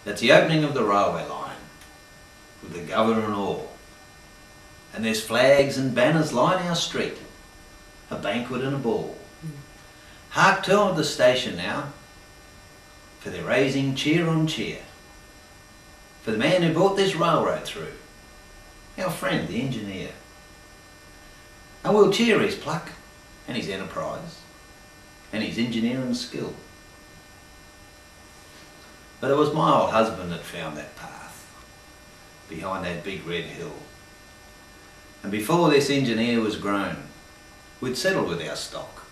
That's the opening of the railway line, with the governor and all. And there's flags and banners line our street, a banquet and a ball. Hark to the station now, for they're raising cheer on cheer, for the man who brought this railroad through, our friend the engineer. And we'll cheer his pluck and his enterprise and his engineering skill. But it was my old husband that found that path behind that big red hill. And before this engineer was grown, we'd settled with our stock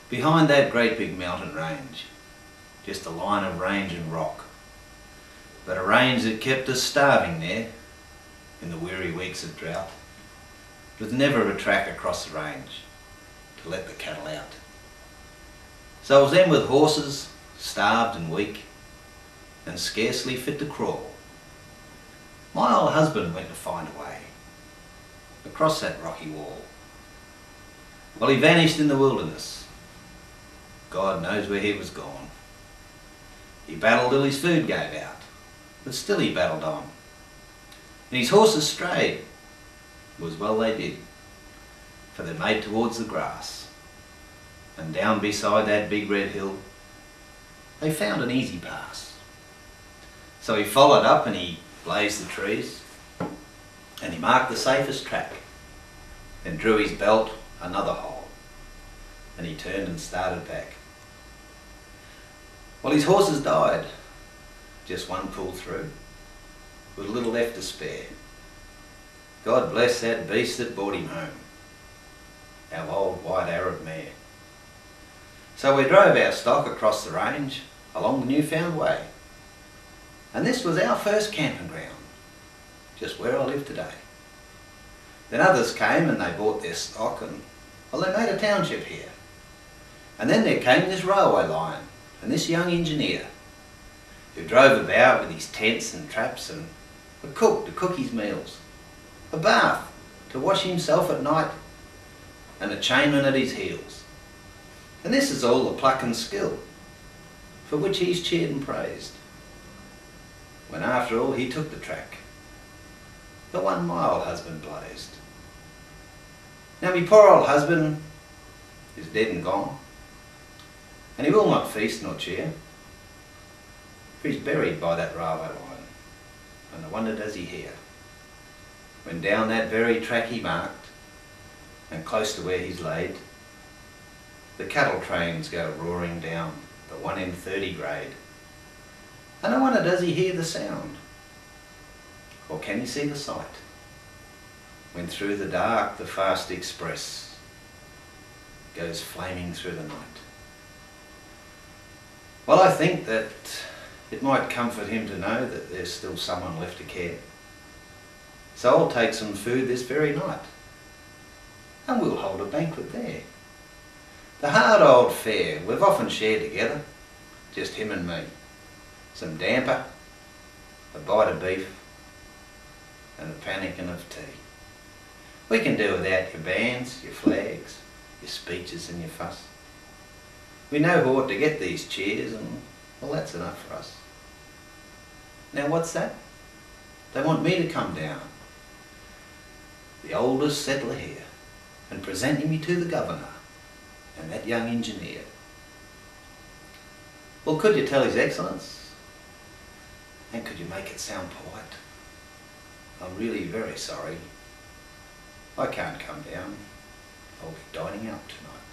behind that great big mountain range, just a line of range and rock, but a range that kept us starving there in the weary weeks of drought, with never a track across the range to let the cattle out. So I was then with horses, starved and weak, and scarcely fit to crawl. My old husband went to find a way across that rocky wall. Well, he vanished in the wilderness. God knows where he was gone. He battled till his food gave out, but still he battled on. And his horses strayed. It was well they did, for they made towards the grass. And down beside that big red hill, they found an easy pass. So he followed up and he blazed the trees, and he marked the safest track, then drew his belt another hole, and he turned and started back. Well, his horses died, just one pulled through, with little left to spare. God bless that beast that brought him home, our old white Arab mare. So we drove our stock across the range, along the newfound way, and this was our first camping ground, just where I live today. Then others came and they bought their stock and, well, they made a township here. And then there came this railway line and this young engineer who drove about with his tents and traps and a cook to cook his meals, a bath to wash himself at night, and a chainman at his heels. And this is all the pluck and skill for which he's cheered and praised, when after all he took the track, the one my old husband blazed. Now my poor old husband is dead and gone, and he will not feast nor cheer, for he's buried by that railway line, and I wonder does he hear, when down that very track he marked, and close to where he's laid, the cattle trains go roaring down the 1 in 30 grade. And I wonder does he hear the sound, or can he see the sight, when through the dark the fast express goes flaming through the night. Well, I think that it might comfort him to know that there's still someone left to care. So I'll take some food this very night, and we'll hold a banquet there. The hard old fare we've often shared together, just him and me. Some damper, a bite of beef, and a pannikin of tea. We can do without your bands, your flags, your speeches and your fuss. We know who ought to get these cheers, and well, that's enough for us. Now what's that? They want me to come down, the oldest settler here, and present me to the governor and that young engineer. Well, could you tell His Excellence? And could you make it sound polite? I'm really very sorry. I can't come down. I'll be dining out tonight.